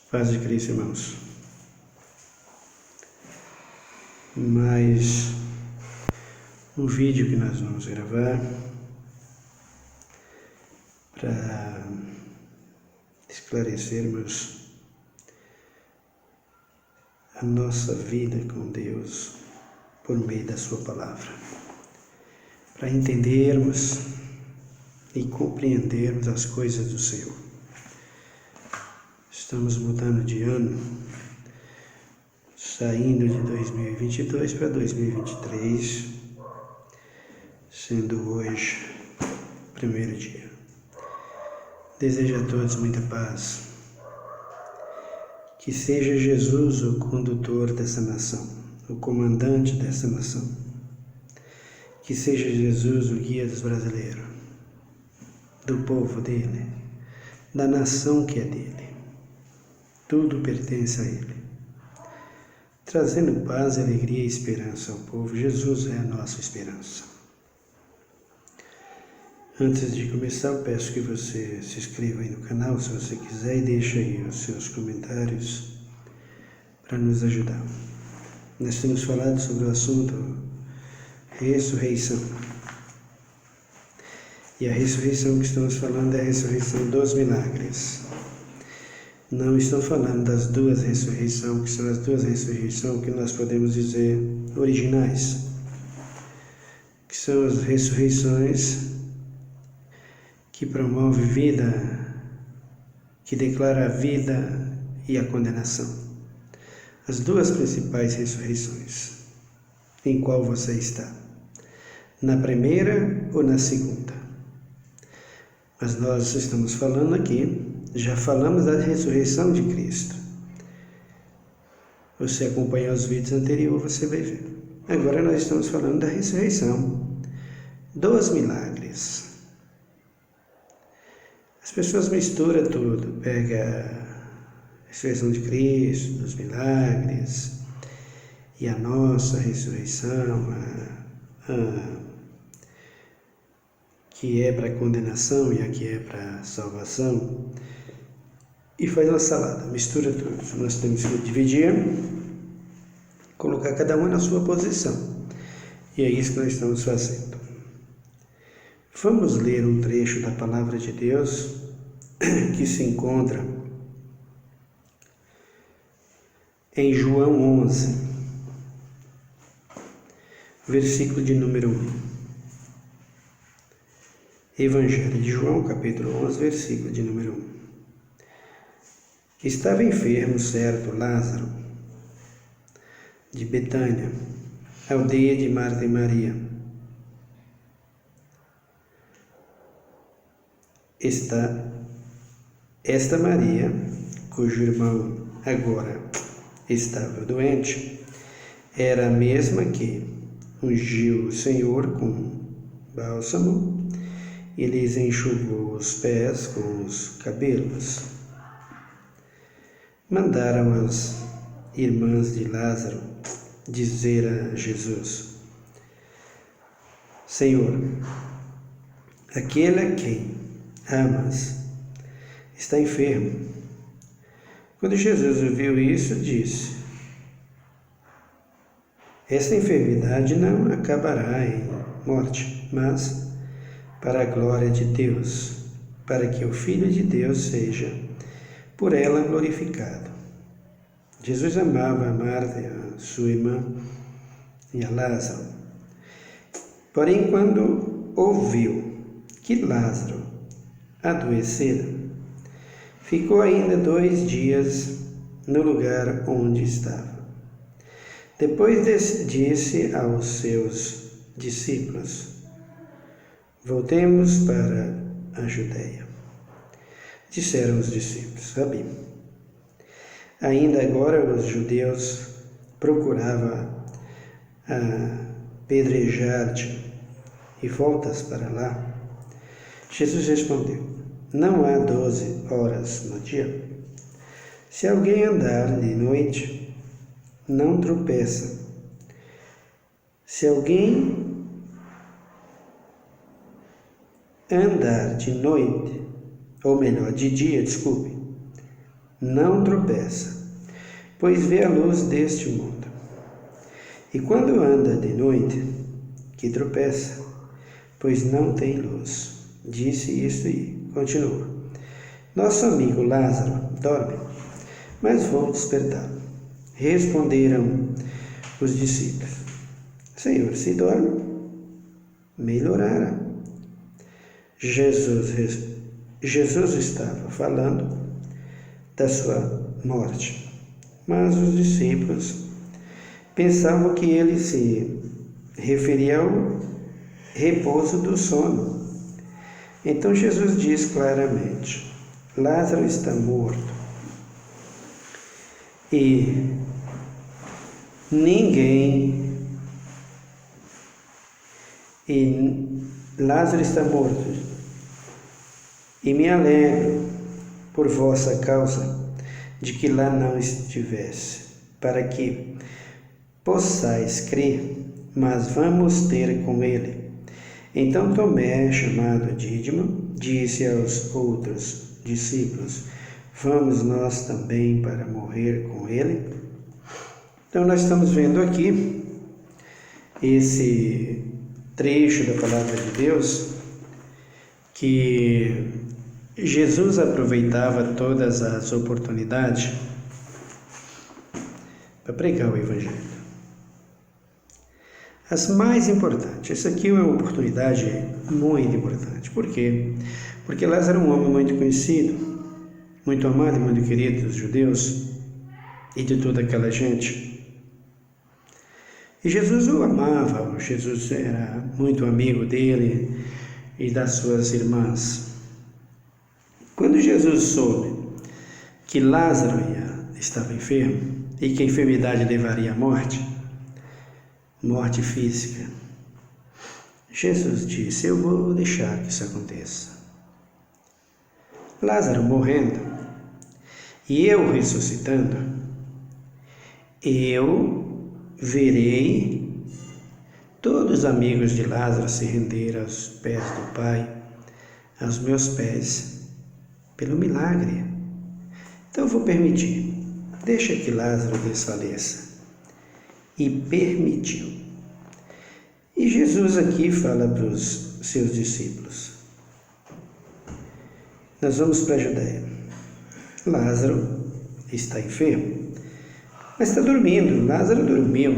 Paz de Cristo, irmãos. Mais um vídeo que nós vamos gravar para esclarecermos a nossa vida com Deus por meio da sua palavra, para entendermos e compreendermos as coisas do Senhor. Estamos mudando de ano, saindo de 2022 para 2023, sendo hoje o primeiro dia. Desejo a todos muita paz. Que seja Jesus o condutor dessa nação, o comandante dessa nação. Que seja Jesus o guia dos brasileiros, do povo dele, da nação que é dele. Tudo pertence a Ele, trazendo paz, alegria e esperança ao povo. Jesus é a nossa esperança. Antes de começar, eu peço que você se inscreva aí no canal, se você quiser, e deixe aí os seus comentários para nos ajudar. Nós temos falado sobre o assunto ressurreição. E a ressurreição que estamos falando é a ressurreição dos milagres. Não estou falando das duas ressurreições, que são as duas ressurreições que nós podemos dizer originais, que são as ressurreições que promovem vida, que declara a vida e a condenação. As duas principais ressurreições. Em qual você está? Na primeira ou na segunda? Mas nós estamos falando aqui, já falamos da ressurreição de Cristo. Você acompanhar os vídeos anteriores, você vai ver. Agora nós estamos falando da ressurreição dos milagres. As pessoas misturam tudo, pega a ressurreição de Cristo, dos milagres, e a nossa ressurreição, que é para condenação e a que é para salvação, e faz uma salada, mistura tudo. Nós temos que dividir, colocar cada um na sua posição, e é isso que nós estamos fazendo. Vamos ler um trecho da Palavra de Deus que se encontra em João 11, versículo de número 1. Evangelho de João, capítulo 11, versículo de número 1. Estava enfermo certo Lázaro, de Betânia, aldeia de Marta e Maria. Esta Maria, cujo irmão agora estava doente, era a mesma que ungiu o Senhor com bálsamo e lhes enxugou os pés com os cabelos. Mandaram as irmãs de Lázaro dizer a Jesus: Senhor, aquele a quem amas está enfermo. Quando Jesus ouviu isso, disse: esta enfermidade não acabará em morte, mas para a glória de Deus, para que o Filho de Deus seja por ela glorificado. Jesus amava a Marta, a sua irmã, e a Lázaro. Porém, quando ouviu que Lázaro adoecera, ficou ainda 2 dias no lugar onde estava. Depois disse aos seus discípulos: voltemos para a Judeia. Disseram os discípulos: Rabi, ainda agora os judeus procuravam apedrejar-te e voltas para lá? Jesus respondeu: não há 12 horas no dia. Se alguém andar de noite, não tropeça. Se alguém andar de noite, ou melhor, de dia, não tropeça, pois vê a luz deste mundo. E quando anda de noite, que tropeça, pois não tem luz. Disse isto e continua. Nosso amigo Lázaro dorme, mas vou despertá-lo. Responderam os discípulos. Senhor, se dorme, melhorará. Jesus estava falando da sua morte, mas os discípulos pensavam que ele se referia ao repouso do sono. Então Jesus diz claramente: Lázaro está morto. E Lázaro está morto. E me alegro por vossa causa de que lá não estivesse, para que possais crer, mas vamos ter com ele. Então Tomé, chamado Dídimo, disse aos outros discípulos: Vamos nós também para morrer com ele? Então nós estamos vendo aqui esse trecho da palavra de Deus que Jesus aproveitava todas as oportunidades para pregar o Evangelho. As mais importantes. Essa aqui é uma oportunidade muito importante. Por quê? Porque Lázaro é um homem muito conhecido, muito amado e muito querido dos judeus e de toda aquela gente. E Jesus o amava, Jesus era muito amigo dele e das suas irmãs. Quando Jesus soube que Lázaro estava enfermo e que a enfermidade levaria à morte física, Jesus disse: Eu vou deixar que isso aconteça. Lázaro morrendo e eu ressuscitando, eu verei todos os amigos de Lázaro se render aos pés do Pai, aos meus pés, pelo milagre. Então eu vou permitir, deixa que Lázaro desfaleça. E permitiu. E Jesus aqui fala para os seus discípulos. Nós vamos para a Judéia. Lázaro está enfermo, mas está dormindo. Lázaro dormiu.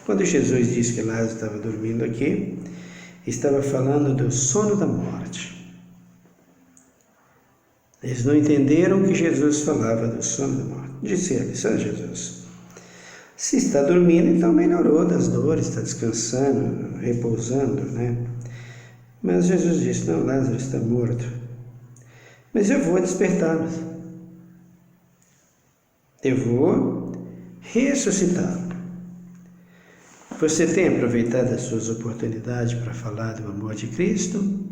Quando Jesus disse que Lázaro estava dormindo aqui, estava falando do sono da morte. Eles não entenderam que Jesus falava do sono da morte. Disse ele: Jesus, se está dormindo, então melhorou das dores, está descansando, repousando, né? Mas Jesus disse: não, Lázaro está morto. Mas eu vou despertá-lo. Eu vou ressuscitá-lo. Você tem aproveitado as suas oportunidades para falar do amor de Cristo?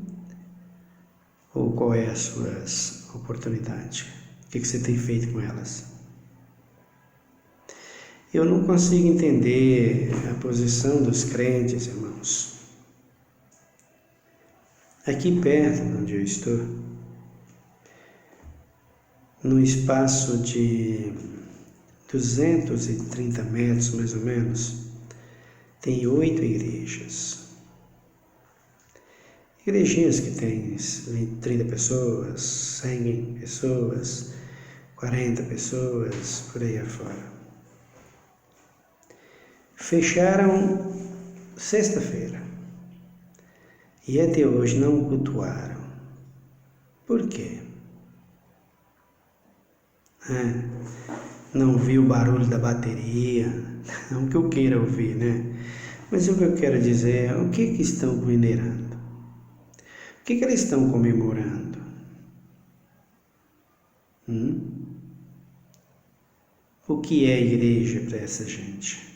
Ou qual é as suas oportunidades? O que você tem feito com elas? Eu não consigo entender a posição dos crentes, irmãos. Aqui perto de onde eu estou, num espaço de 230 metros, mais ou menos, tem 8 igrejas. Igrejinhas que tem 30 pessoas, 100 pessoas, 40 pessoas, por aí afora. Fecharam sexta-feira e até hoje não cultuaram. Por quê? Não ouvi o barulho da bateria, não que eu queira ouvir, né? Mas o que eu quero dizer é: o que estão venerando? O que eles estão comemorando? O que é igreja para essa gente?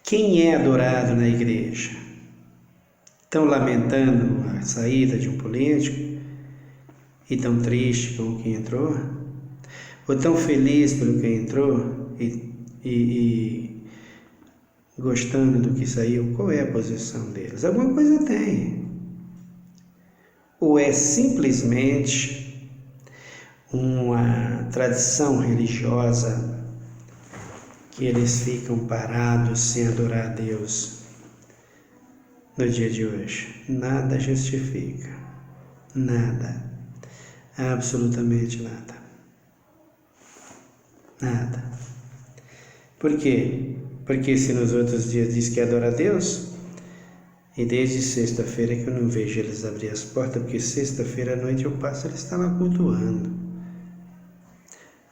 Quem é adorado na igreja? Estão lamentando a saída de um político e tão triste com o que entrou? Ou tão feliz pelo que entrou e gostando do que saiu? Qual é a posição deles? Alguma coisa tem. Ou é simplesmente uma tradição religiosa que eles ficam parados sem adorar a Deus no dia de hoje. Nada justifica. Nada. Absolutamente nada. Nada. Por quê? Porque se nos outros dias diz que adora a Deus, e desde sexta-feira que eu não vejo eles abrir as portas, porque sexta-feira à noite eu passo, eles estão lá cultuando.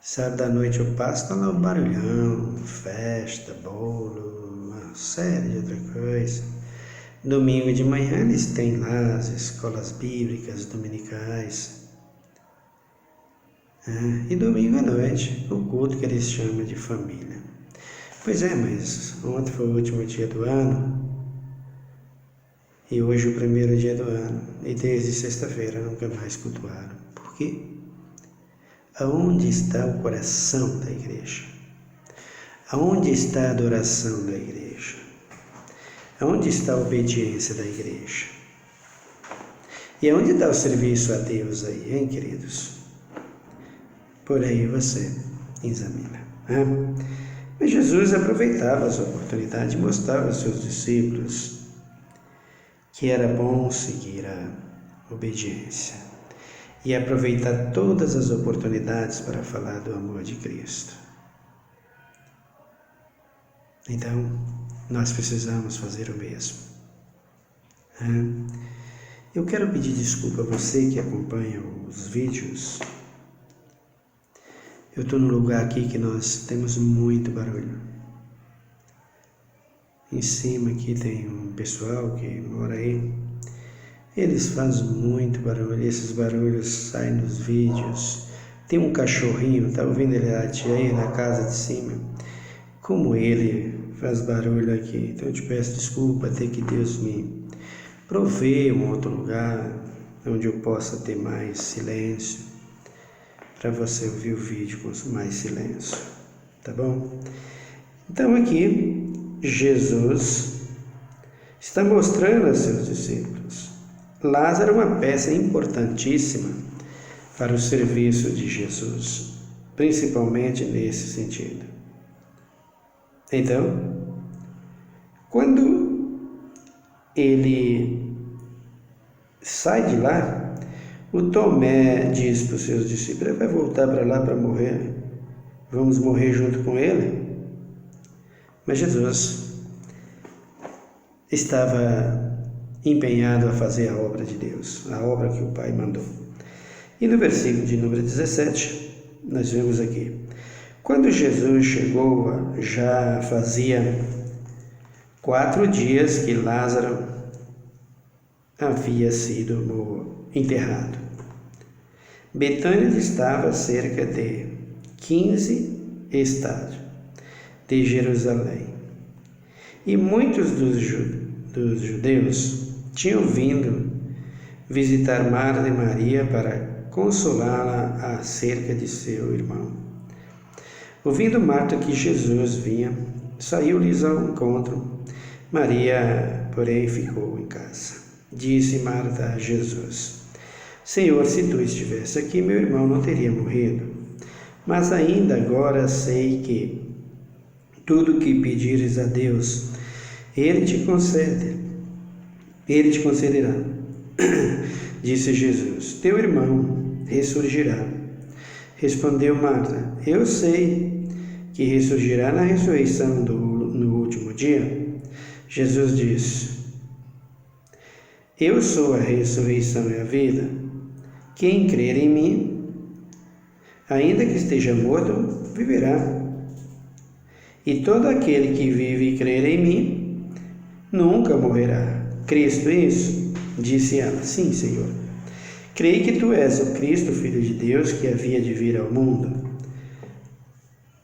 Sábado à noite eu passo, está lá o barulhão, festa, bolo, uma série de outra coisa. Domingo de manhã eles têm lá as escolas bíblicas dominicais. E domingo à noite, o culto que eles chamam de família. Pois é, mas ontem foi o último dia do ano, e hoje o primeiro dia do ano, e desde sexta-feira nunca mais cultuaram. Por quê? Aonde está o coração da igreja? Aonde está a adoração da igreja? Aonde está a obediência da igreja? E aonde está o serviço a Deus aí, hein, queridos? Por aí você examina. Mas Jesus aproveitava as oportunidades e mostrava aos seus discípulos que era bom seguir a obediência e aproveitar todas as oportunidades para falar do amor de Cristo. Então, nós precisamos fazer o mesmo. Eu quero pedir desculpa a você que acompanha os vídeos. Eu estou num lugar aqui que nós temos muito barulho. Em cima aqui tem um pessoal que mora aí. Eles fazem muito barulho, esses barulhos saem nos vídeos. Tem um cachorrinho, tá ouvindo ele latir aí na casa de cima? Como ele faz barulho aqui. Então eu te peço desculpa, até que Deus me provê um outro lugar onde eu possa ter mais silêncio, para você ouvir o vídeo com mais silêncio, tá bom? Então aqui, Jesus está mostrando aos seus discípulos. Lázaro é uma peça importantíssima para o serviço de Jesus, principalmente nesse sentido. Então, quando ele sai de lá, o Tomé diz para os seus discípulos: ele vai voltar para lá para morrer, vamos morrer junto com ele? Mas Jesus estava empenhado a fazer a obra de Deus, a obra que o Pai mandou. E no versículo de número 17, nós vemos aqui: quando Jesus chegou, já fazia 4 dias que Lázaro havia sido enterrado. Betânia estava a cerca de 15 estádios de Jerusalém. E muitos dos judeus tinham vindo visitar Marta e Maria para consolá-la acerca de seu irmão. Ouvindo Marta que Jesus vinha, saiu-lhes ao encontro. Maria, porém, ficou em casa. Disse Marta a Jesus: Senhor, se tu estivesse aqui, meu irmão não teria morrido. Mas ainda agora sei que tudo que pedires a Deus, Ele te concederá. Disse Jesus: Teu irmão ressurgirá. Respondeu Marta: Eu sei que ressurgirá na ressurreição no último dia. Jesus disse: Eu sou a ressurreição e a vida. Quem crer em mim, ainda que esteja morto, viverá. E todo aquele que vive e crer em mim, nunca morrerá. Cristo isso? Disse ela: Sim, Senhor. Creio que tu és o Cristo, Filho de Deus, que havia de vir ao mundo.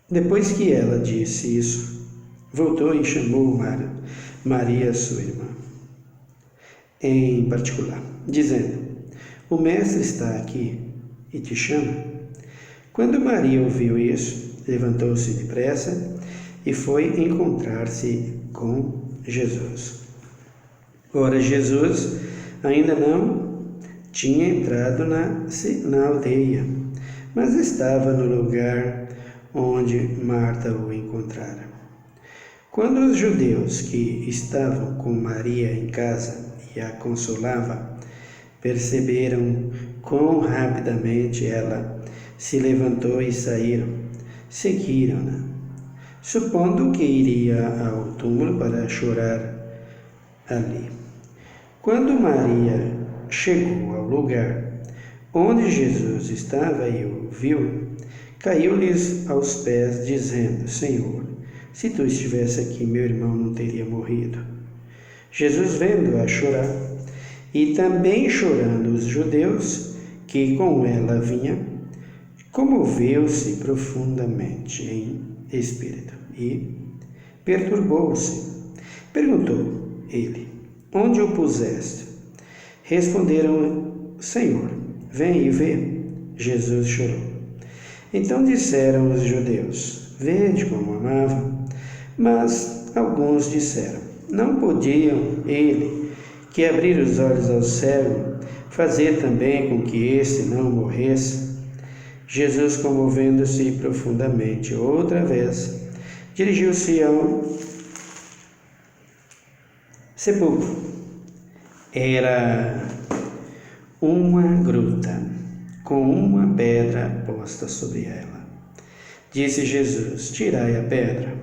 Depois que ela disse isso, voltou e chamou Maria, sua irmã, em particular, dizendo: O Mestre está aqui e te chama. Quando Maria ouviu isso, levantou-se depressa e foi encontrar-se com Jesus. Ora, Jesus ainda não tinha entrado na aldeia, mas estava no lugar onde Marta o encontrara. Quando os judeus que estavam com Maria em casa e a consolava, perceberam quão rapidamente ela se levantou e saíram, seguiram-na, supondo que iria ao túmulo para chorar ali. Quando Maria chegou ao lugar onde Jesus estava e o viu, caiu-lhes aos pés, dizendo: Senhor, se tu estivesse aqui, meu irmão não teria morrido. Jesus, vendo-a chorar, e também chorando os judeus que com ela vinham, comoveu-se profundamente em espírito e perturbou-se. Perguntou ele: Onde o puseste? Responderam: Senhor, vem e vê. Jesus chorou. Então disseram os judeus: Vede como amava. Mas alguns disseram: Não podiam ele, que abrir os olhos ao cego, fazer também com que este não morresse? Jesus, comovendo-se profundamente outra vez, dirigiu-se ao sepulcro. Era uma gruta, com uma pedra posta sobre ela. Disse Jesus: Tirai a pedra.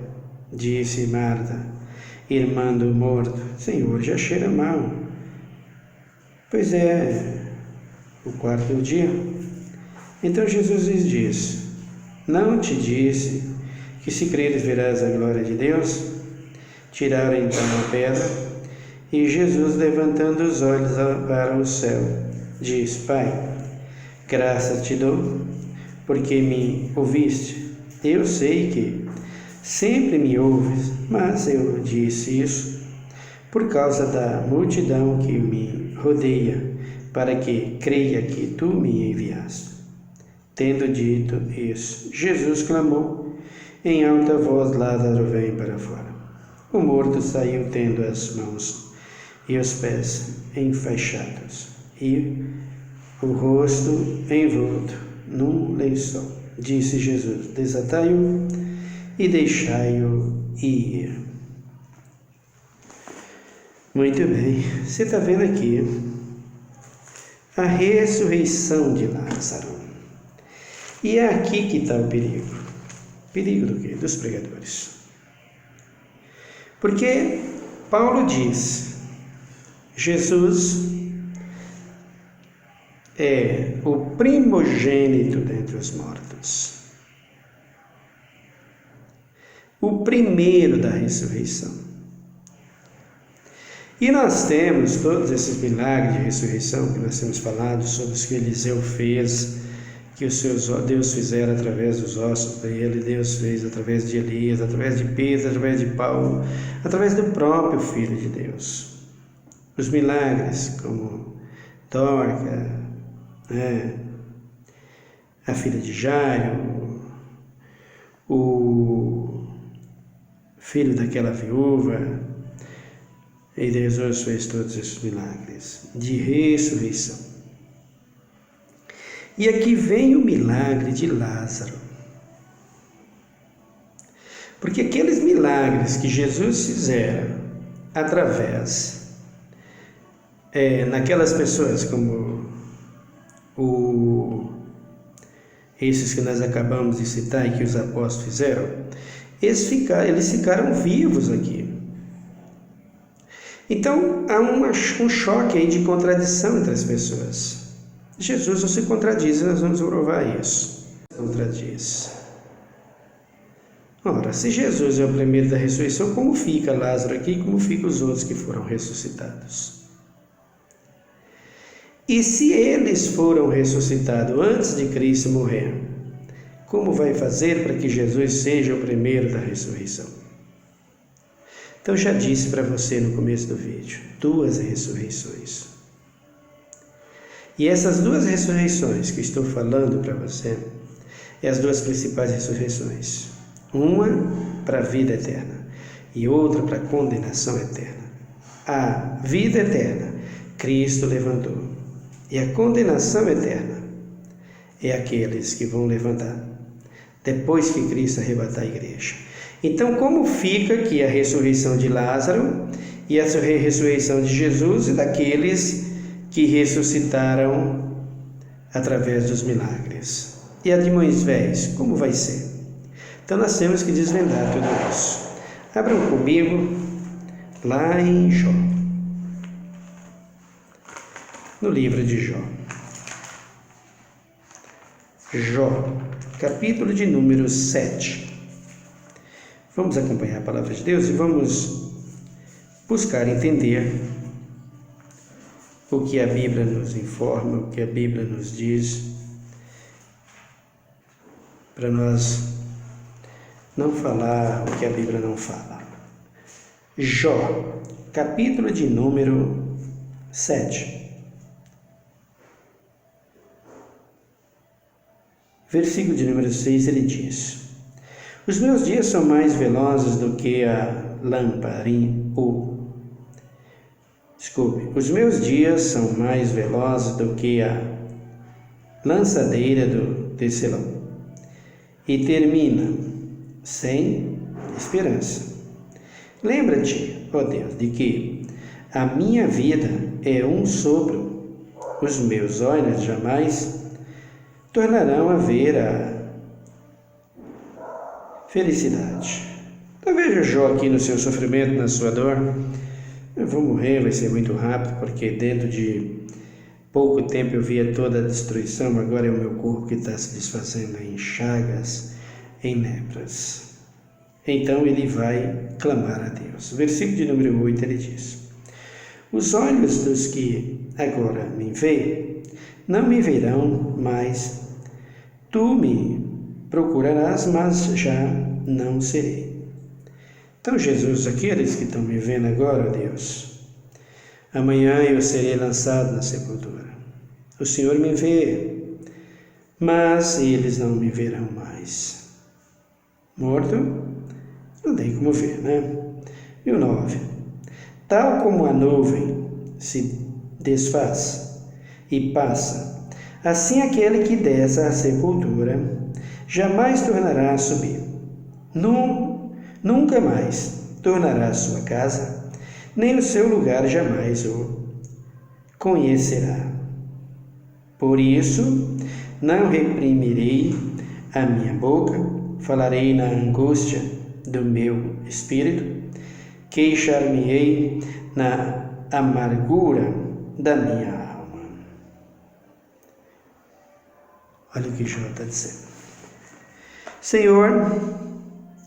Disse Marta, irmã do morto: Senhor, já cheira mal, pois é o quarto dia. Então Jesus lhes disse: Não te disse que se creres verás a glória de Deus? Tiraram então a pedra, e Jesus, levantando os olhos para o céu, disse: Pai, graças te dou, porque me ouviste. Eu sei que sempre me ouves, mas eu disse isso por causa da multidão que me rodeia, para que creia que tu me enviaste. Tendo dito isso, Jesus clamou em alta voz: Lázaro, vem para fora. O morto saiu, tendo as mãos e os pés enfaixados e o rosto envolto num lençol. Disse Jesus: Desatai-o e deixai-o ir. Muito bem, você está vendo aqui a ressurreição de Lázaro. E é aqui que está o perigo. Perigo do quê? Dos pregadores. Porque Paulo diz: Jesus é o primogênito dentre os mortos, o primeiro da ressurreição. E nós temos todos esses milagres de ressurreição que nós temos falado sobre os que Eliseu fez, que Deus fizera através dos ossos dele, Deus fez através de Elias, através de Pedro, através de Paulo, através do próprio Filho de Deus. Os milagres como Dorca, a filha de Jairo, o filho daquela viúva, e Jesus fez todos esses milagres de ressurreição. E aqui vem o milagre de Lázaro. Porque aqueles milagres que Jesus fizera através naquelas pessoas como esses que nós acabamos de citar e que os apóstolos fizeram, eles ficaram vivos aqui. Então há um choque aí de contradição entre as pessoas. Jesus não se contradiz, nós vamos provar isso. Contradiz. Ora, se Jesus é o primeiro da ressurreição, como fica Lázaro aqui e como ficam os outros que foram ressuscitados? E se eles foram ressuscitados antes de Cristo morrer, como vai fazer para que Jesus seja o primeiro da ressurreição? Então, já disse para você no começo do vídeo, 2 ressurreições. E essas 2 ressurreições que estou falando para você, é as 2 principais ressurreições. Uma para a vida eterna e outra para a condenação eterna. A vida eterna, Cristo levantou. E a condenação eterna, é aqueles que vão levantar depois que Cristo arrebatar a igreja. Então, como fica aqui a ressurreição de Lázaro e a ressurreição de Jesus e daqueles que ressuscitaram através dos milagres? E a de Moisés, como vai ser? Então, nós temos que desvendar tudo isso. Abram comigo lá em Jó, no livro de Jó. Jó, capítulo de número 7. Vamos acompanhar a palavra de Deus e vamos buscar entender o que a Bíblia nos informa, o que a Bíblia nos diz, para nós não falar o que a Bíblia não fala. Jó, capítulo de número 7. Versículo de número 6, ele diz: Os meus dias são mais velozes do que a lamparina. Os meus dias são mais velozes do que a lançadeira do tecelão, e termina sem esperança. Lembra-te, ó Deus, de que a minha vida é um sopro, os meus olhos jamais tornarão a ver a felicidade. Então veja Jó aqui no seu sofrimento, na sua dor. Eu vou morrer, vai ser muito rápido, porque dentro de pouco tempo eu via toda a destruição, agora é o meu corpo que está se desfazendo em chagas, em lepras. Então ele vai clamar a Deus. Versículo de número 8, ele diz: Os olhos dos que agora me veem não me verão mais. Tu me procurarás, mas já não serei. Então Jesus, aqueles que estão me vendo agora, ó Deus, amanhã eu serei lançado na sepultura. O Senhor me vê, mas eles não me verão mais. Morto? Não tem como ver, né? E o 9. Tal como a nuvem se desfaz e passa, assim aquele que desce à sepultura jamais tornará a subir. Nunca mais tornará a sua casa, nem o seu lugar jamais o conhecerá. Por isso, não reprimirei a minha boca, falarei na angústia do meu espírito, queixar-me-ei na amargura da minha alma. Olha o que Jó está dizendo. Senhor,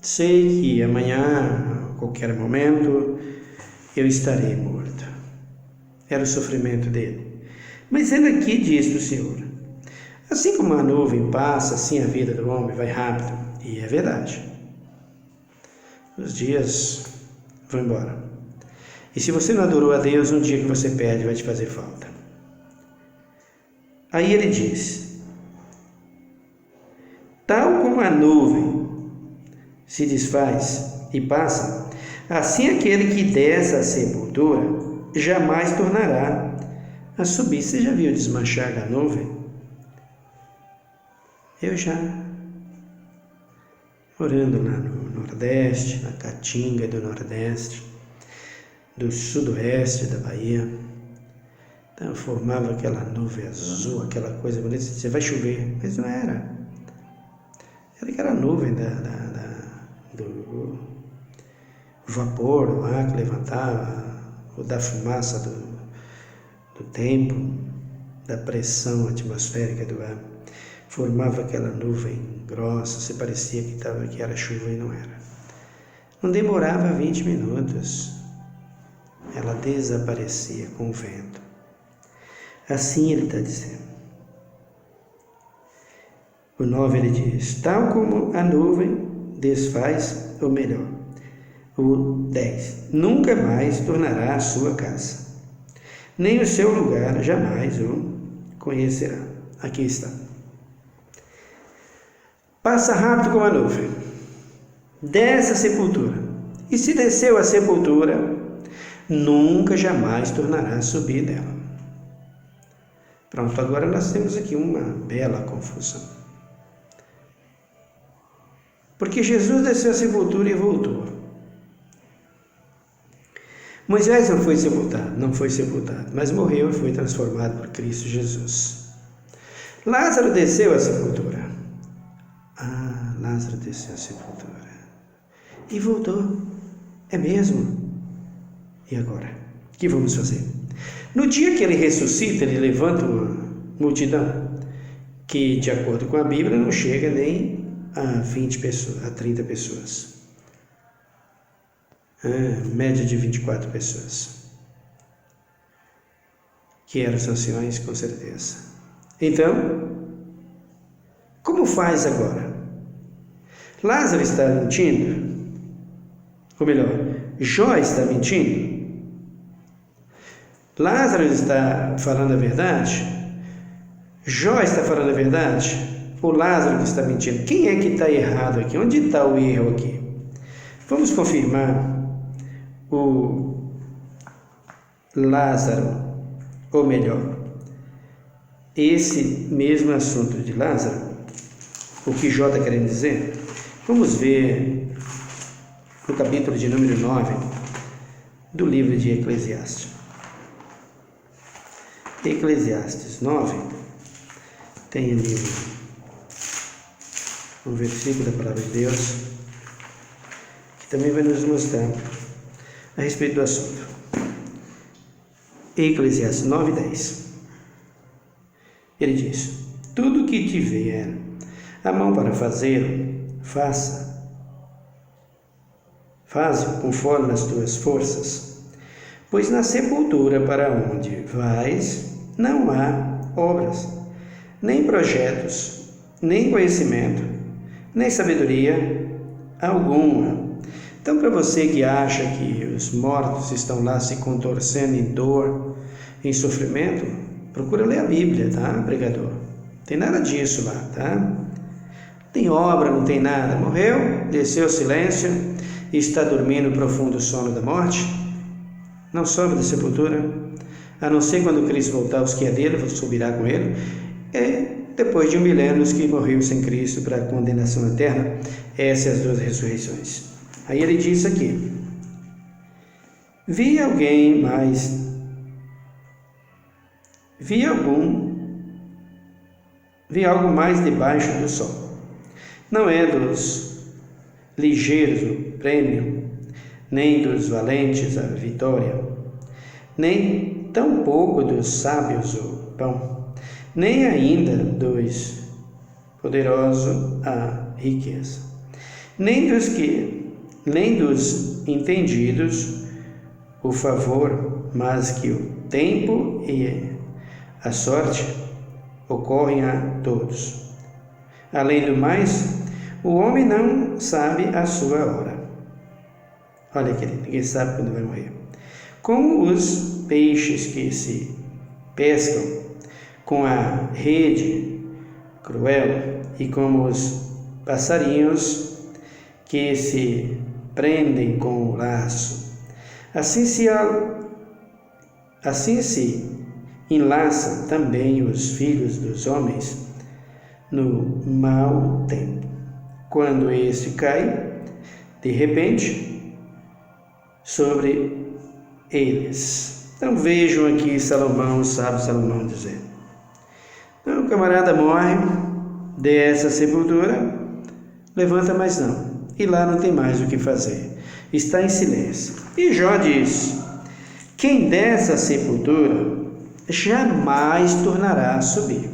sei que amanhã, a qualquer momento, eu estarei morto. Era o sofrimento dele. Mas ele aqui diz para o Senhor: assim como a nuvem passa, assim a vida do homem vai rápido. E é verdade. Os dias vão embora. E se você não adorou a Deus, um dia que você perde vai te fazer falta. Aí ele diz: tal como a nuvem se desfaz e passa, assim aquele que desce à sepultura jamais tornará a subir. Você já viu desmanchar a nuvem? Eu já. Morando lá no Nordeste, na Caatinga do Nordeste, do Sudoeste da Bahia, então formava aquela nuvem azul, aquela coisa bonita. Você vai chover, mas não era. Era aquela nuvem do vapor lá que levantava, ou da fumaça do tempo, da pressão atmosférica do ar. Formava aquela nuvem grossa, se parecia que era chuva e não era. Não demorava 20 minutos, ela desaparecia com o vento. Assim ele está dizendo. O 9 ele diz: tal como a nuvem desfaz, ou melhor, o 10, nunca mais tornará a sua casa, nem o seu lugar jamais o conhecerá. Aqui está. Passa rápido como a nuvem, desce a sepultura, e se desceu a sepultura, nunca jamais tornará a subir dela. Pronto, agora nós temos aqui uma bela confusão. Porque Jesus desceu à sepultura e voltou. Moisés não foi sepultado, mas morreu e foi transformado por Cristo Jesus. Lázaro desceu à sepultura. Lázaro desceu à sepultura e voltou. É mesmo? E agora? O que vamos fazer? No dia que ele ressuscita, ele levanta uma multidão que, de acordo com a Bíblia, não chega nem a 20 pessoas, a 30 pessoas. Média de 24 pessoas. Que eram os anciões, com certeza. Então, como faz agora? Lázaro está mentindo? Ou melhor, Jó está mentindo? Lázaro está falando a verdade? Jó está falando a verdade? Ou Lázaro que está mentindo? Quem é que está errado aqui? Onde está o erro aqui? Vamos confirmar o Lázaro, ou melhor, esse mesmo assunto de Lázaro, o que Jó está querendo dizer? Vamos ver no capítulo de número 9 do livro de Eclesiastes. Eclesiastes 9 tem ali um versículo da palavra de Deus que também vai nos mostrar a respeito do assunto. Eclesiastes 9:10. Ele diz: tudo que te vier a mão para fazer, faze-o conforme as tuas forças, pois na sepultura para onde vais não há obras, nem projetos, nem conhecimento, nem sabedoria alguma. Então, para você que acha que os mortos estão lá se contorcendo em dor, em sofrimento, procura ler a Bíblia, tá, pregador? Não tem nada disso lá, tá? Não tem obra, não tem nada. Morreu, desceu ao silêncio e está dormindo o profundo sono da morte. Não sobe da sepultura, a não ser quando Cristo voltar, os que é dele subirá com ele. E depois de 1000 anos que morreu sem Cristo para a condenação eterna. Essas são as duas ressurreições. Aí ele diz aqui: vi algo mais debaixo do sol. Não é dos ligeiros o prêmio, nem dos valentes a vitória, nem tampouco dos sábios o pão, nem ainda dos poderosos a riqueza, nem dos entendidos o favor, mas que o tempo e a sorte ocorrem a todos. Além do mais, o homem não sabe a sua hora. Olha aqui, ninguém sabe quando vai morrer. Como os peixes que se pescam com a rede cruel, e como os passarinhos que se prendem com o laço, assim se enlaçam também os filhos dos homens no mau tempo. Quando este cai, de repente, sobre eles. Então vejam aqui Salomão, o sábio Salomão dizer: então o camarada morre, desce a sepultura, levanta, mas não. E lá não tem mais o que fazer. Está em silêncio. E Jó diz: quem desce a sepultura jamais tornará a subir.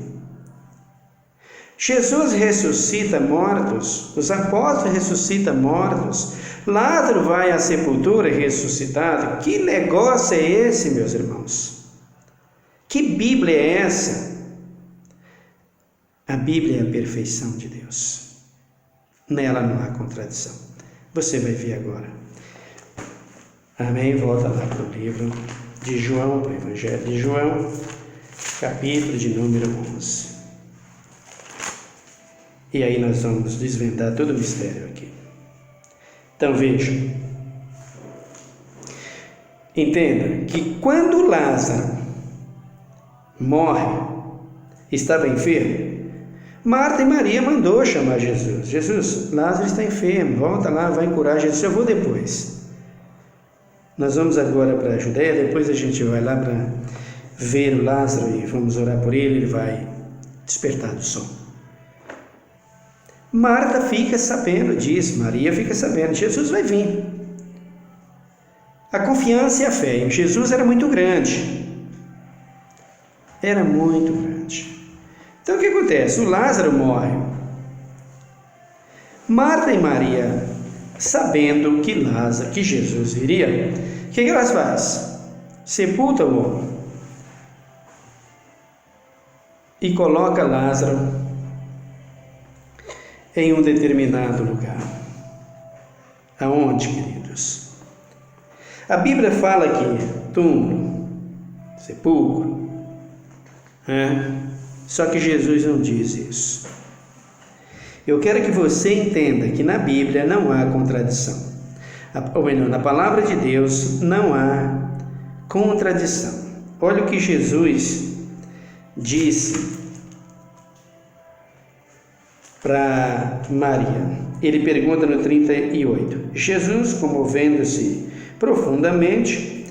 Jesus ressuscita mortos, os apóstolos ressuscitam mortos, Lázaro vai à sepultura ressuscitado. Que negócio é esse, meus irmãos? Que Bíblia é essa? A Bíblia é a perfeição de Deus. Nela não há contradição. Você vai ver agora. Amém? Volta lá para o livro de João, para o Evangelho de João, capítulo de número 11. E aí nós vamos desvendar todo o mistério aqui. Então vejam. Entenda que quando Lázaro morre, estava enfermo. Marta e Maria mandou chamar Jesus. Jesus, Lázaro está enfermo, volta lá, vai curar. Jesus, eu vou depois. Nós vamos agora para a Judéia, depois a gente vai lá para ver o Lázaro e vamos orar por ele, ele vai despertar do sono. Marta fica sabendo disso, Maria fica sabendo, Jesus vai vir. A confiança e a fé em Jesus era muito grande. Era muito grande. Então o que acontece? O Lázaro morre. Marta e Maria, sabendo que Jesus viria, o que elas fazem? Sepulta o homem e coloca Lázaro em um determinado lugar. Aonde, queridos? A Bíblia fala que túmulo, sepulcro, só que Jesus não diz isso. Eu quero que você entenda que na Bíblia não há contradição. Na palavra de Deus não há contradição. Olha o que Jesus disse para Maria. Ele pergunta no 38. Jesus, comovendo-se profundamente,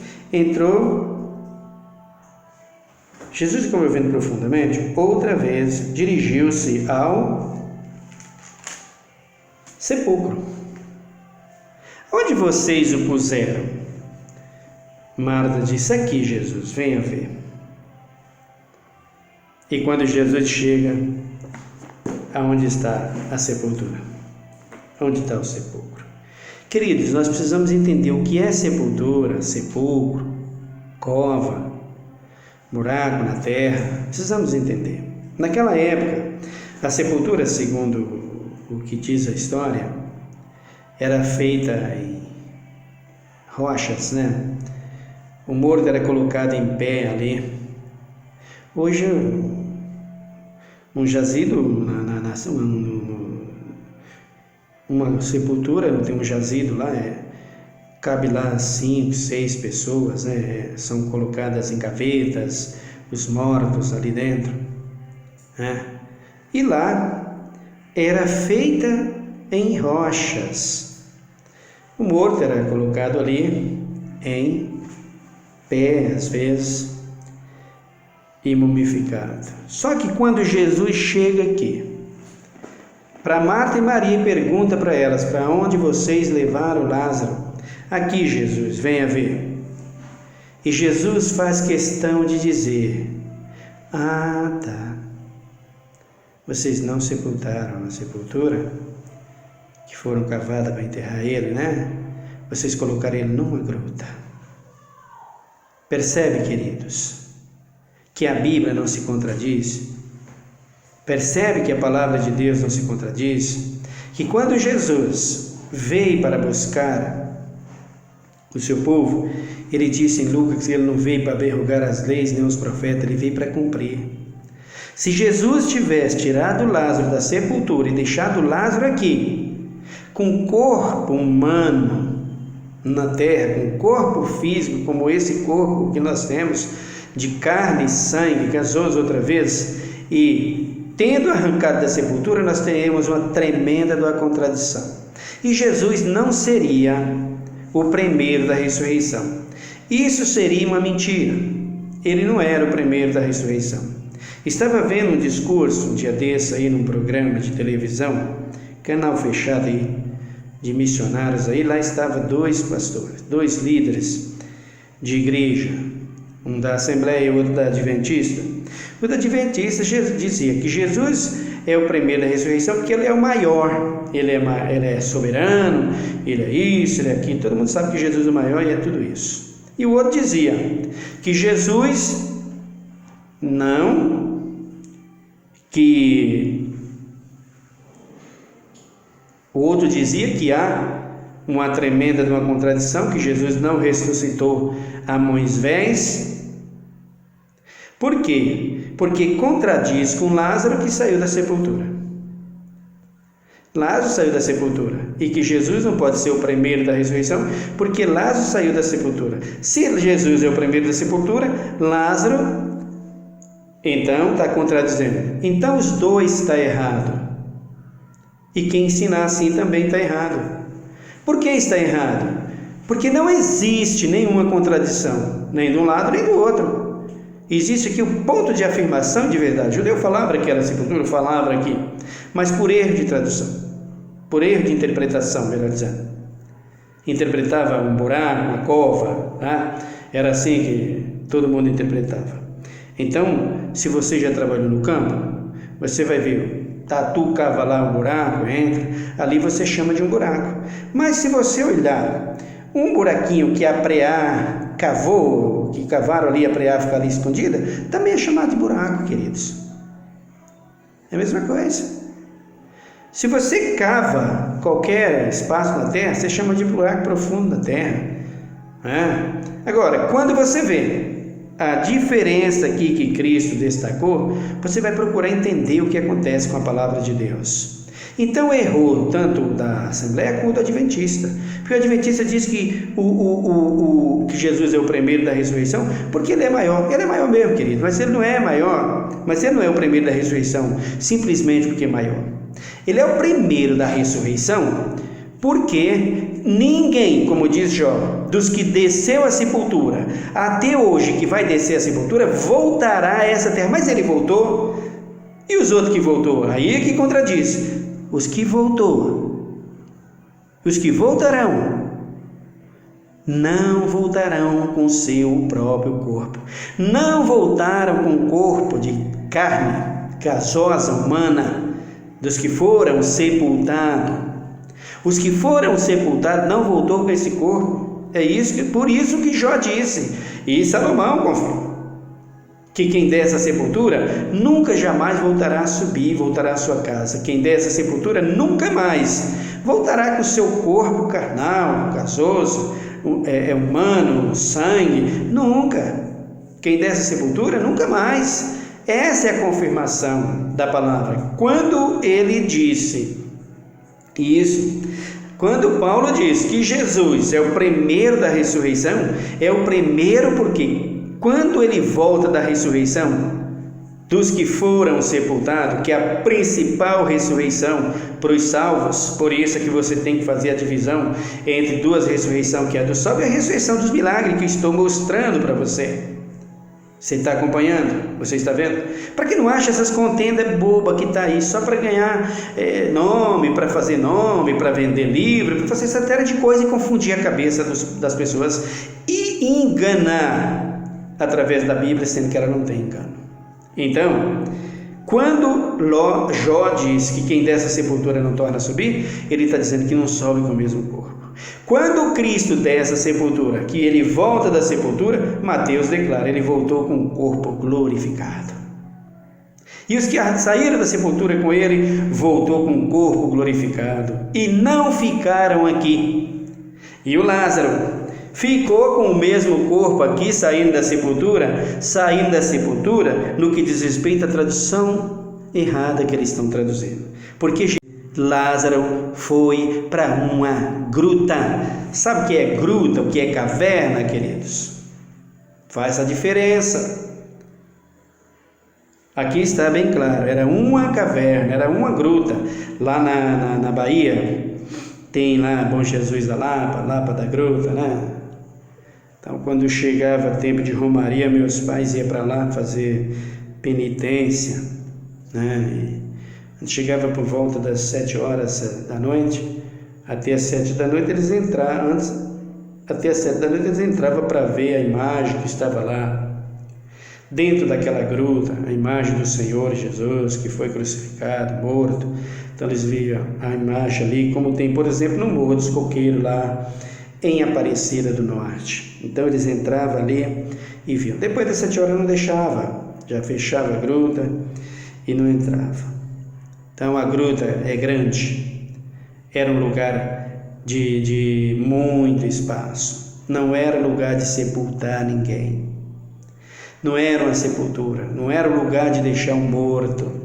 outra vez dirigiu-se ao sepulcro. Onde vocês o puseram? Marta disse, aqui, Jesus, venha ver. E quando Jesus chega, aonde está a sepultura? Onde está o sepulcro? Queridos, nós precisamos entender o que é sepultura, sepulcro, cova, buraco na terra. Precisamos entender. Naquela época, a sepultura, segundo o que diz a história, era feita em rochas, né? O morto era colocado em pé ali. Hoje, um jazido, uma sepultura, tem um jazido lá, cabe lá 5, 6 pessoas, né? São colocadas em gavetas, os mortos ali dentro, né? E lá era feita em rochas. O morto era colocado ali em pé, às vezes, e mumificado. Só que quando Jesus chega aqui, para Marta e Maria, pergunta para elas, para onde vocês levaram Lázaro? Aqui, Jesus, venha ver. E Jesus faz questão de dizer, tá, vocês não sepultaram na sepultura, que foram cavadas para enterrar ele, né? Vocês colocaram ele numa gruta. Percebe, queridos, que a Bíblia não se contradiz? Percebe que a palavra de Deus não se contradiz? Que quando Jesus veio para buscar o seu povo, ele disse em Lucas que ele não veio para aberrugar as leis nem os profetas, ele veio para cumprir. Se Jesus tivesse tirado Lázaro da sepultura e deixado Lázaro aqui, com corpo humano na terra, com corpo físico como esse corpo que nós temos, de carne e sangue, casou outra vez, e tendo arrancado da sepultura, nós teríamos uma tremenda contradição. E Jesus não seria o primeiro da ressurreição. Isso seria uma mentira. Ele não era o primeiro da ressurreição. Estava vendo um discurso um dia desse aí num programa de televisão, canal fechado aí, de missionários aí. Lá estavam 2 pastores, 2 líderes de igreja, um da Assembleia e outro da Adventista. O da Adventista dizia que Jesus é o primeiro da ressurreição porque ele é o maior, ele é soberano, ele é isso, ele é aquilo. Todo mundo sabe que Jesus é o maior e é tudo isso. E o outro dizia que Jesus não, que o outro dizia que há uma tremenda de uma contradição, que Jesus não ressuscitou a Moisés. Por quê? Porque contradiz com Lázaro que saiu da sepultura. Lázaro saiu da sepultura e que Jesus não pode ser o primeiro da ressurreição porque Lázaro saiu da sepultura. Se Jesus é o primeiro da sepultura, Lázaro Então está contradizendo. Então os dois estão errados. E quem ensinar assim também está errado. Por que está errado? Porque não existe nenhuma contradição, nem de um lado nem do outro. Existe aqui o ponto de afirmação de verdade. O judeu falava que era sepultura, falava aqui, mas por erro de tradução, por erro de interpretação, melhor dizendo. Interpretava um buraco, uma cova, tá? Era assim que todo mundo interpretava. Então, se você já trabalhou no campo, você vai ver, tatu cava lá um buraco, entra, ali você chama de um buraco. Mas se você olhar um buraquinho que a preá cavou, que cavaram ali, a preá fica ali escondida, também é chamado de buraco, queridos. É a mesma coisa. Se você cava qualquer espaço na terra, você chama de buraco profundo na terra. Agora, quando você vê a diferença aqui que Cristo destacou, você vai procurar entender o que acontece com a palavra de Deus. Então errou tanto da Assembleia como do Adventista, porque o Adventista diz que, que Jesus é o primeiro da ressurreição, porque ele é maior mesmo, querido, mas ele não é maior, mas ele não é o primeiro da ressurreição, simplesmente porque é maior. Ele é o primeiro da ressurreição, porque ninguém, como diz Jó, dos que desceu à sepultura, até hoje que vai descer à sepultura, voltará a essa terra. Mas ele voltou, e os outros que voltou? Aí é que contradiz. Os que voltou, os que voltarão, não voltarão com seu próprio corpo. Não voltaram com o corpo de carne, gasosa, humana, dos que foram sepultados. Os que foram sepultados não voltou com esse corpo. É isso, por isso que Jó disse, e Salomão confirmou, que quem desce à sepultura nunca jamais voltará a subir, voltará à sua casa. Quem desce à sepultura nunca mais voltará com o seu corpo carnal, gasoso, humano, sangue, nunca. Quem desce à sepultura nunca mais. Essa é a confirmação da palavra. Quando ele disse isso, quando Paulo diz que Jesus é o primeiro da ressurreição, é o primeiro porque quando ele volta da ressurreição dos que foram sepultados, que é a principal ressurreição para os salvos, por isso é que você tem que fazer a divisão entre duas ressurreições, que é a do salvo e a ressurreição dos milagres, que estou mostrando para você. Você está acompanhando? Você está vendo? Para que não ache essas contendas bobas que está aí só para ganhar nome, para fazer nome, para vender livro, para fazer essa série de coisas e confundir a cabeça das pessoas e enganar através da Bíblia, sendo que ela não tem engano. Então, quando Jó diz que quem desce à sepultura não torna a subir, ele está dizendo que não sobe com o mesmo corpo. Quando Cristo desce à sepultura, que ele volta da sepultura, Mateus declara, ele voltou com o corpo glorificado. E os que saíram da sepultura com ele, voltou com o corpo glorificado, e não ficaram aqui. E o Lázaro ficou com o mesmo corpo aqui, saindo da sepultura, no que diz respeito à tradução errada que eles estão traduzindo. Porque Lázaro foi para uma gruta. Sabe o que é gruta, o que é caverna, queridos? Faz a diferença. Aqui está bem claro, era uma caverna, era uma gruta. Lá na Bahia, tem lá Bom Jesus da Lapa da Gruta, né? Então, quando chegava tempo de romaria, meus pais iam para lá fazer penitência, né? E chegava por volta das 7 horas da noite, até as 7 da noite eles entravam, até as 7 da noite eles entravam para ver a imagem que estava lá, dentro daquela gruta, a imagem do Senhor Jesus, que foi crucificado, morto. Então eles viam a imagem ali, como tem, por exemplo, no Morro dos Coqueiros, lá em Aparecida do Norte. Então eles entravam ali e viam. Depois das 7 horas não deixava, já fechava a gruta e não entrava. Então a gruta é grande, era um lugar de muito espaço, não era lugar de sepultar ninguém, não era uma sepultura, não era um lugar de deixar um morto.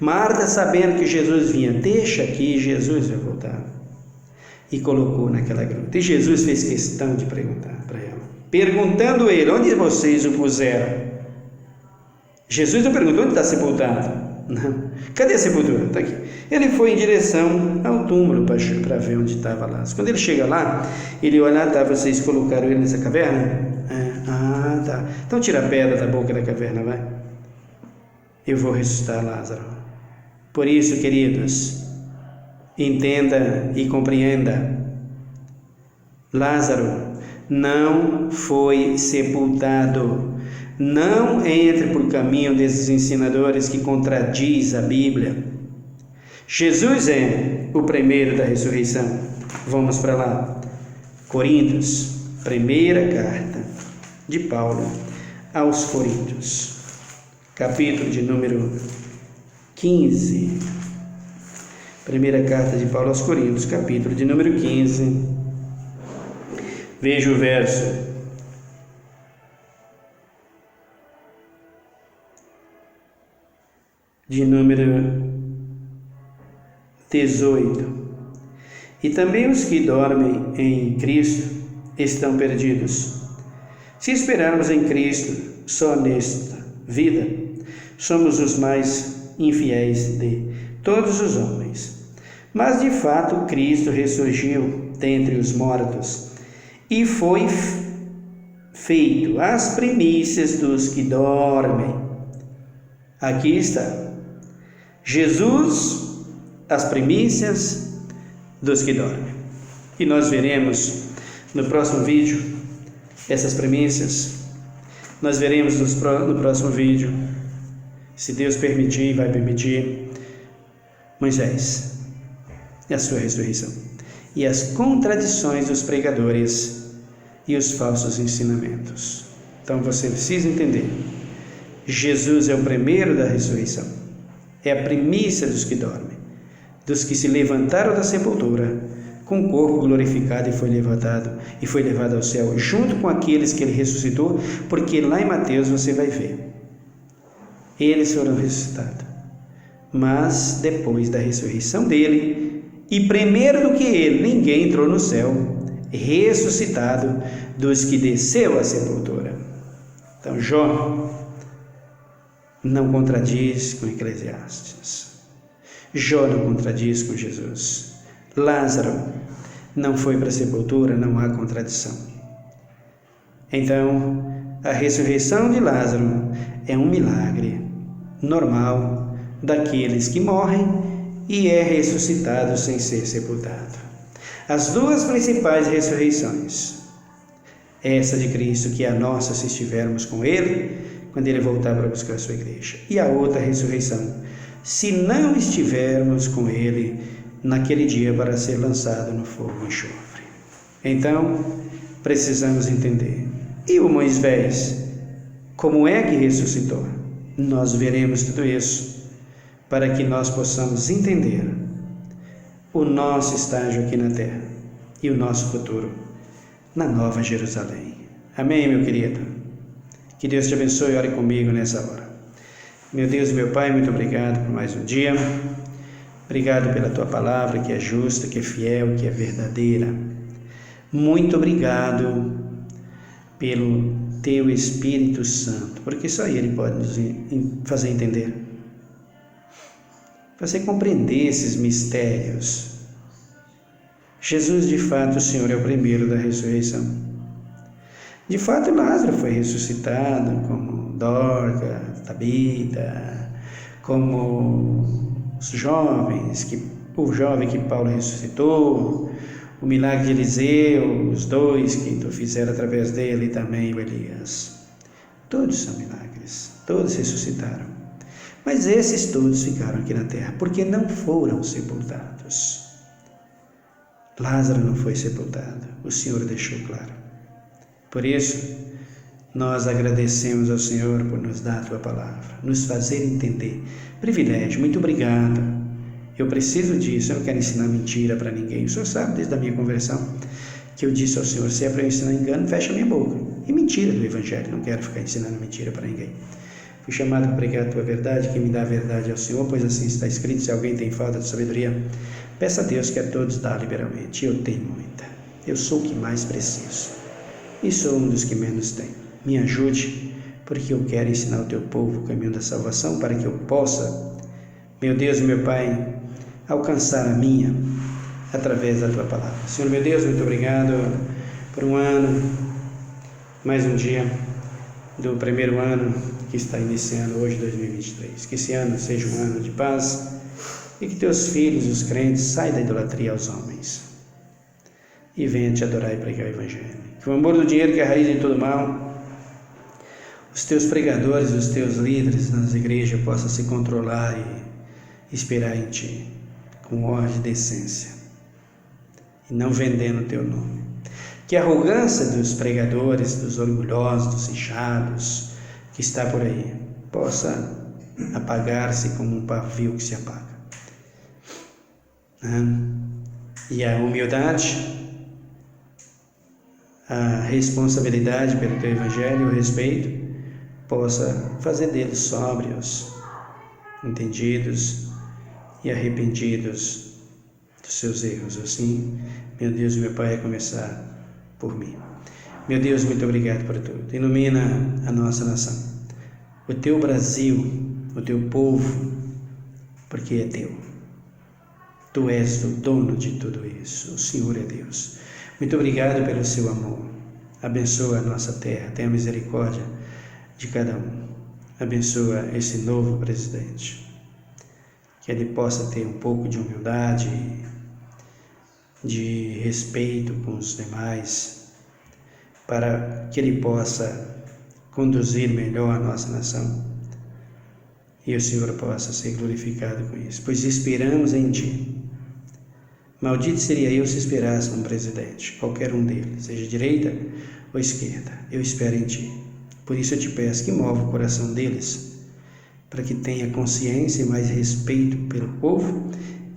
Marta, sabendo que Jesus vinha, deixa aqui, Jesus vai voltar, e colocou naquela gruta. E Jesus fez questão de perguntar para ela, perguntando ele, onde vocês o puseram? Jesus não perguntou onde está sepultado. Não. Cadê a sepultura? Está aqui. Ele foi em direção ao túmulo para ver onde estava Lázaro. Quando ele chega lá, ele olha, tá, vocês colocaram ele nessa caverna? Tá. Então tira a pedra da boca da caverna, vai. Eu vou ressuscitar Lázaro. Por isso, queridos, entenda e compreenda. Lázaro não foi sepultado. Não entre por caminho desses ensinadores que contradiz a Bíblia. Jesus é o primeiro da ressurreição. Vamos para lá. Coríntios, primeira carta de Paulo aos Coríntios, capítulo de número 15. Primeira carta de Paulo aos Coríntios, capítulo de número 15. Veja o verso de número 18. E também os que dormem em Cristo estão perdidos. Se esperarmos em Cristo só nesta vida, somos os mais infiéis de todos os homens. Mas de fato Cristo ressurgiu dentre os mortos e foi feito as primícias dos que dormem. Aqui está. Jesus, as primícias dos que dormem. E nós veremos no próximo vídeo essas primícias. Nós veremos no próximo vídeo, se Deus permitir, vai permitir, Moisés e a sua ressurreição. E as contradições dos pregadores e os falsos ensinamentos. Então você precisa entender. Jesus é o primeiro da ressurreição. É a primícia dos que dormem, dos que se levantaram da sepultura, com o corpo glorificado e foi levado ao céu, junto com aqueles que ele ressuscitou, porque lá em Mateus você vai ver. Eles foram ressuscitados, mas depois da ressurreição dele, e primeiro do que ele, ninguém entrou no céu, ressuscitado dos que desceu à sepultura. Então Jó não contradiz com Eclesiastes. Jó não contradiz com Jesus. Lázaro não foi para a sepultura, não há contradição. Então, a ressurreição de Lázaro é um milagre normal daqueles que morrem e é ressuscitado sem ser sepultado. As duas principais ressurreições, essa de Cristo, que é a nossa se estivermos com Ele, quando Ele voltar para buscar a sua igreja, e a outra ressurreição, se não estivermos com Ele naquele dia para ser lançado no fogo e enxofre. Então, precisamos entender. E o Moisés, como é que ressuscitou? Nós veremos tudo isso para que nós possamos entender o nosso estágio aqui na terra e o nosso futuro na Nova Jerusalém. Amém, meu querido? Que Deus te abençoe e ore comigo nessa hora. Meu Deus e meu Pai, muito obrigado por mais um dia. Obrigado pela Tua palavra, que é justa, que é fiel, que é verdadeira. Muito obrigado pelo Teu Espírito Santo, porque só Ele pode nos fazer entender, fazer compreender esses mistérios. Jesus, de fato, o Senhor é o primeiro da ressurreição. De fato, Lázaro foi ressuscitado, como Dorcas, Tabita, como os jovens, o jovem que Paulo ressuscitou, o milagre de Eliseu, os dois que fizeram através dele, e também o Elias. Todos são milagres, todos ressuscitaram. Mas esses todos ficaram aqui na terra, porque não foram sepultados. Lázaro não foi sepultado, o Senhor deixou claro. Por isso, nós agradecemos ao Senhor por nos dar a Tua palavra, nos fazer entender. Privilégio, muito obrigado. Eu preciso disso, eu não quero ensinar mentira para ninguém. O Senhor sabe, desde a minha conversão, que eu disse ao Senhor, se é para eu ensinar engano, fecha a minha boca. E mentira do Evangelho, não quero ficar ensinando mentira para ninguém. Fui chamado para pregar a Tua verdade, que me dá a verdade ao Senhor, pois assim está escrito, se alguém tem falta de sabedoria, peça a Deus que a todos dá liberalmente. Eu tenho muita. Eu sou o que mais preciso. E sou um dos que menos tem. Me ajude porque eu quero ensinar o teu povo o caminho da salvação, para que eu possa, meu Deus e meu Pai, alcançar a minha através da tua palavra. Senhor, meu Deus, muito obrigado por um ano, mais um dia do primeiro ano que está iniciando hoje, 2023. Que esse ano seja um ano de paz e que teus filhos, os crentes, saiam da idolatria aos homens e venham te adorar e pregar o Evangelho. Que o amor do dinheiro, que é a raiz de todo mal, os teus pregadores, os teus líderes nas igrejas possam se controlar e esperar em ti, com ordem e decência, e não vendendo o teu nome. Que a arrogância dos pregadores, dos orgulhosos, dos inchados, que está por aí, possa apagar-se como um pavio que se apaga. E a humildade, a responsabilidade pelo teu Evangelho, o respeito, possa fazer deles sóbrios, entendidos e arrependidos dos seus erros. Assim, meu Deus e meu Pai, é começar por mim. Meu Deus, muito obrigado por tudo. Ilumina a nossa nação, o teu Brasil, o teu povo, porque é teu. Tu és o dono de tudo isso. O Senhor é Deus. Muito obrigado pelo seu amor. Abençoa a nossa terra. Tenha misericórdia de cada um. Abençoa esse novo presidente. Que ele possa ter um pouco de humildade, de respeito com os demais, para que ele possa conduzir melhor a nossa nação e o Senhor possa ser glorificado com isso, pois esperamos em ti. Maldito seria eu se esperasse um presidente, qualquer um deles, seja direita ou esquerda. Eu espero em ti. Por isso eu te peço que mova o coração deles, para que tenha consciência e mais respeito pelo povo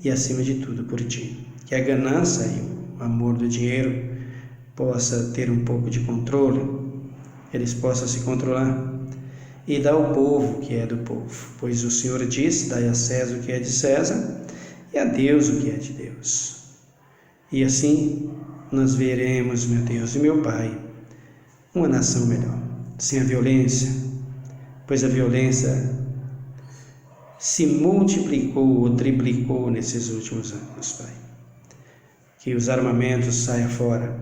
e, acima de tudo, por ti. Que a ganância e o amor do dinheiro possa ter um pouco de controle, eles possam se controlar e dar ao povo o que é do povo, pois o Senhor disse: dai a César o que é de César e a Deus o que é de Deus. E assim nós veremos, meu Deus e meu Pai, uma nação melhor, sem a violência, pois a violência se multiplicou ou triplicou nesses últimos anos, Pai. Que os armamentos saiam fora,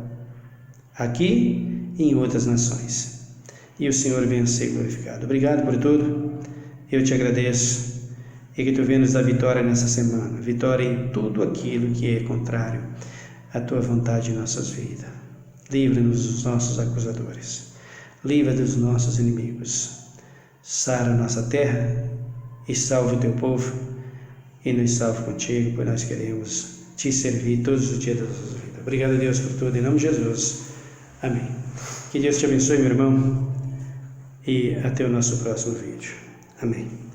aqui e em outras nações, e o Senhor venha ser glorificado. Obrigado por tudo, eu te agradeço, e que tu venha nos dar vitória nessa semana, vitória em tudo aquilo que é contrário à tua vontade em nossas vidas. Livra-nos dos nossos acusadores, livra dos nossos inimigos, sara a nossa terra e salve o teu povo, e nos salve contigo, pois nós queremos te servir todos os dias da nossa vida. Obrigado, Deus, por tudo, em nome de Jesus. Amém. Que Deus te abençoe, meu irmão, e até o nosso próximo vídeo. Amém.